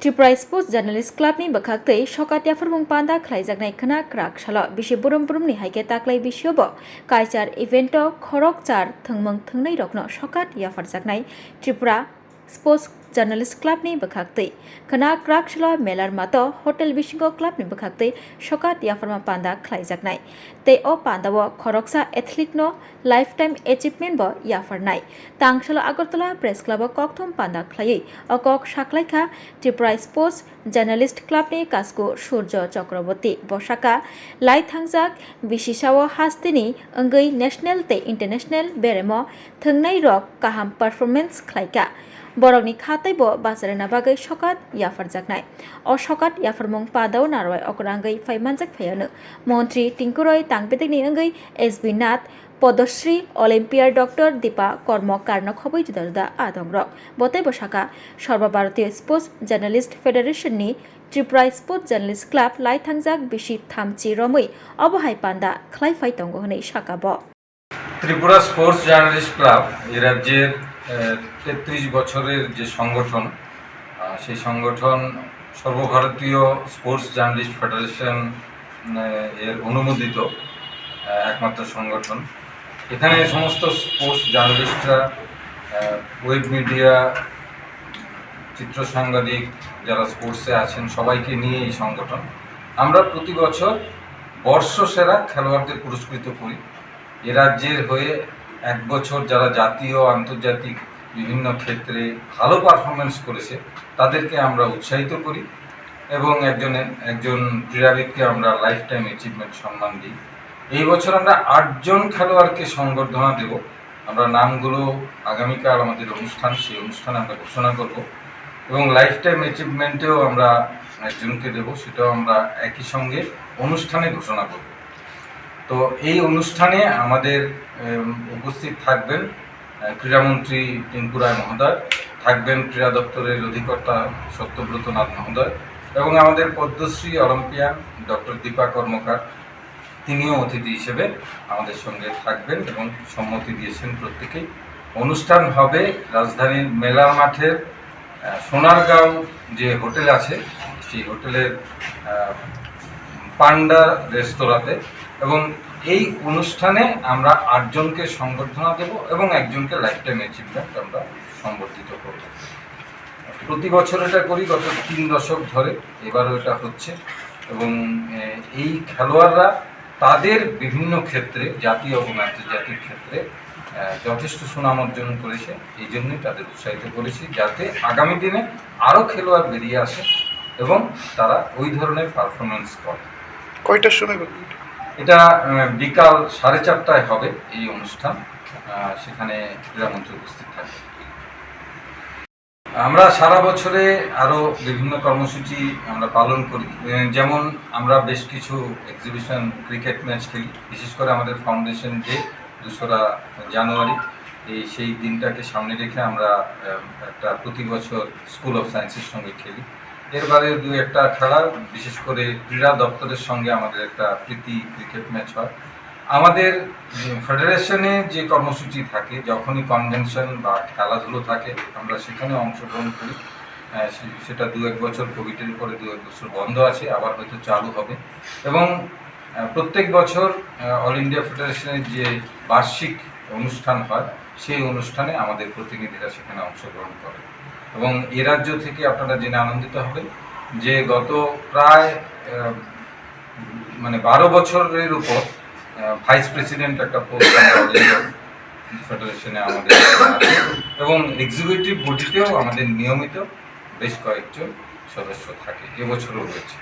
Tripura sports journalist क्लाबनि बखाक्तै सकातियाफोरबुं पान्दा खलायजागनाय खोना क्राक साल बिसि बुरुमनि हाइके ताक्लाय बिसियोबो कालचार इभेन्टो खरक चार थंमंग थंनै रकनो सकातियाफोरजागनाय त्रिपुरा स्पोर्ट्स जर्नलिस्ट क्लाबनि बखाक्तै खोना क्राक साल मेलार मातो होटेल बिसिंगो क्लाबनि बखाक्तै सकातियाफोरमा पान्दा खलायजागनाय तै ओ पान्दावो खरकसा एथलीटनो लाइफ टाइम एचिभमेन्ट बो याफरनाय तांगसाल आगरतला प्रेस क्लाबो ककथम पान्दा खलायै अकक साख्लायखा त्रिपुरा स्पोर्ट्स जर्नलिस्ट क्लाबनि कास्को सूर्य चक्रवर्ती बसाका लाई थांजाक बिसिसावो हास्तिनि अंगै नेशनेल ते इंटरनेशनेल बेरेमो थंनै रक काहाम परफॉर्मेंस खलायका बरकनि खातैबो बाजारना बागै सकात याफरजागनाय अ सकात याफरमंग पादाव नारवाय अकरांगै फाइमानजाक फायानो मंत्री टिंकुरय तांगबेदनि अंगै S B Nath Padmashri Olympiad doctor Dipa Karmakar खबै जुदा जुदा आदंग्रक बते बसाका सर्वभारतीय स्पोर्ट्स जर्नलिस्ट फेडारेशननि त्रिपुरा स्पोर्ट्स जर्नलिस्ट क्लाब लाई थांजाक बिसि थामचि रमै अबहाय पान्दा खलायफाय दंग हनै साकाब त्रिपुरा स्पोर्ट्स জার্নালিস্ট ক্লাব এই রাজ্যের 33 বছরের যে সংগঠন সেই সংগঠন সর্বভারতীয় স্পোর্টস জার্নালিস্ট ফেডারেশন এর অনুমোদিত একমাত্র সংগঠন। এখানে সমস্ত স্পোর্টস জার্নালিস্টরা ওয়েব মিডিয়া চিত্র সাংবাদিক যারা স্পোর্টসে আছেন সবাইকে নিয়ে এই সংগঠন। আমরা প্রতি বছর বর্ষসেরা খেলোয়াড়দের পুরস্কৃত করি। এ রাজ্যের হয়ে এক বছর যারা জাতীয় আন্তর্জাতিক বিভিন্ন ক্ষেত্রে ভালো পারফরমেন্স করেছে তাদেরকে আমরা উৎসাহিত করি এবং একজন ক্রীড়াবিদকে আমরা লাইফ টাইম অ্যাচিভমেন্ট সম্মান দিই। এই বছর আমরা 8 জন খেলোয়াড়কে সংবর্ধনা দেব। আমরা নামগুলো আগামীকাল আমাদের অনুষ্ঠান, সেই অনুষ্ঠানে আমরা ঘোষণা করব এবং লাইফ টাইম অ্যাচিভমেন্টেও আমরা একজনকে দেব, সেটাও আমরা একই সঙ্গে অনুষ্ঠানে ঘোষণা করব। তো এই অনুষ্ঠানে আমাদের উপস্থিত থাকবেন ক্রীড়ামন্ত্রী টিঙ্কু রায় মহোদয়, থাকবেন ক্রীড়া দপ্তরের অধিকর্তা সত্যব্রত নাথ মহোদয় এবং আমাদের পদ্মশ্রী অলিম্পিয়ান ডক্টর দীপা কর্মকার, তিনিও অতিথি হিসেবে আমাদের সঙ্গে থাকবেন এবং সম্মতি দিয়েছেন প্রত্যেকেই। অনুষ্ঠান হবে রাজধানীর মেলা মাঠের সোনারগাঁও যে হোটেল আছে সেই হোটেলের পান্ডা রেস্তোরাঁতে এবং এই অনুষ্ঠানে আমরা 8 জনকে সংবর্ধনা দেব এবং একজনকে লাইফ টাইম অ্যাচিভমেন্ট আমরা সম্বর্ধিত করব। প্রতি বছর এটা করি, গত 3 দশক ধরে, এবারও এটা হচ্ছে এবং এই খেলোয়াড়রা তাদের বিভিন্ন ক্ষেত্রে জাতীয় এবং আন্তর্জাতিক ক্ষেত্রে যথেষ্ট সুনাম অর্জন করেছে। এই জন্যই তাদের উৎসাহিত করেছি যাতে আগামী দিনে আরও খেলোয়াড় বেরিয়ে আসে এবং তারা ওই ধরনের পারফরমেন্স করে। কয়টার সময় এটা বিকাল 4:30টায় হবে এই অনুষ্ঠান, সেখানে ক্রীড়ামন্ত্রী উপস্থিত থাকবে। আমরা সারা বছরে আরও বিভিন্ন কর্মসূচি আমরা পালন করি, যেমন আমরা বেশ কিছু এক্সিবিশন ক্রিকেট ম্যাচ খেলি, বিশেষ করে আমাদের ফাউন্ডেশন ডে 2রা জানুয়ারি সেই দিনটাকে সামনে রেখে আমরা একটা প্রতি বছর স্কুল অফ সায়েন্সের সঙ্গে খেলি। এর বাইরে 2-1টা খেলা, বিশেষ করে ক্রীড়া দপ্তরের সঙ্গে আমাদের একটা প্রীতি ক্রিকেট ম্যাচ হয়। আমাদের ফেডারেশনে যে কর্মসূচি থাকে, যখনই কনভেনশন বা খেলাধুলো থাকে আমরা সেখানে অংশগ্রহণ করি। সেটা 2-1 বছর কোভিডের পরে 2-1 বছর বন্ধ আছে, আবার হয়তো চালু হবে এবং প্রত্যেক বছর অল ইন্ডিয়া ফেডারেশনের যে বার্ষিক অনুষ্ঠান হয় সেই অনুষ্ঠানে আমাদের প্রতিনিধিরা সেখানে অংশগ্রহণ করে এবং এ রাজ্য থেকে আপনারা জেনে আনন্দিত হবেন যে গত প্রায় 12 বছরের উপর ভাইস প্রেসিডেন্ট একটা পোস্ট ফেডারেশনে আমাদের এবং এক্সিকিউটিভ বডিতেও আমাদের নিয়মিত বেশ কয়েকজন সদস্য থাকে, এবছরও রয়েছে।